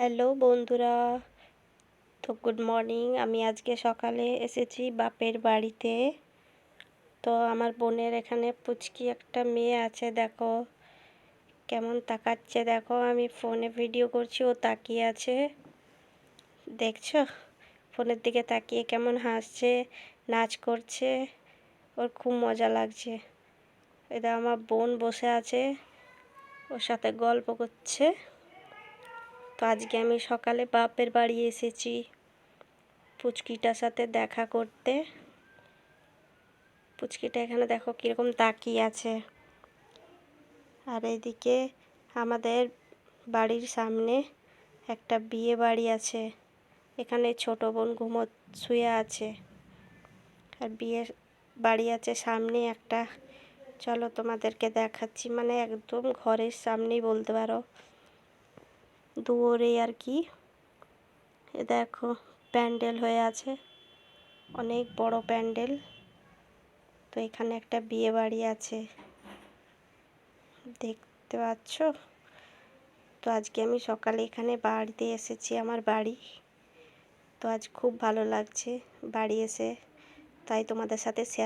Hello বন্ধুরা, তো good morning. আমি আজকে সকালে এসেছি বাপের বাড়িতে। তো আমার বোনের এখানে পুচকি একটা মেয়ে আছে, দেখো কেমন তাকাচ্ছে। দেখো আমি ফোনে ভিডিও করছি, ও তাকিয়ে আছে, দেখছো? ফোনের দিকে তাকিয়ে কেমন হাসছে, নাচ করছে, ওর খুব মজা লাগছে। এটা আমার বোন বসে আছে, ওর সাথে গল্প করছে। তো আজকে আমি সকালে বাপের বাড়ি এসেছি পুচকিটার সাথে দেখা করতে। পুচকিটা এখানে দেখো কীরকম তাকিয়ে আছে। আর এইদিকে আমাদের বাড়ির সামনে একটা বিয়ে বাড়ি আছে, এখানে ছোট বোন শুয়ে আছে। আর বিয়ে বাড়ি আছে সামনে একটা, চলো তোমাদেরকে দেখাচ্ছি, মানে একদম ঘরের সামনেই বলতে পারো, দুয়ারে আর কি। এ দেখো প্যান্ডেল হয়ে আছে, অনেক বড় প্যান্ডেল। তো এখানে একটা বিয়ে বাড়ি আছে, দেখতে পাচ্ছ? তো আজকে আমি সকালে এখানে বাড়িতে এসেছি, আমার বাড়ি। তো আজ খুব ভালো লাগছে বাড়ি এসে, তাই তোমাদের সাথে শেয়ার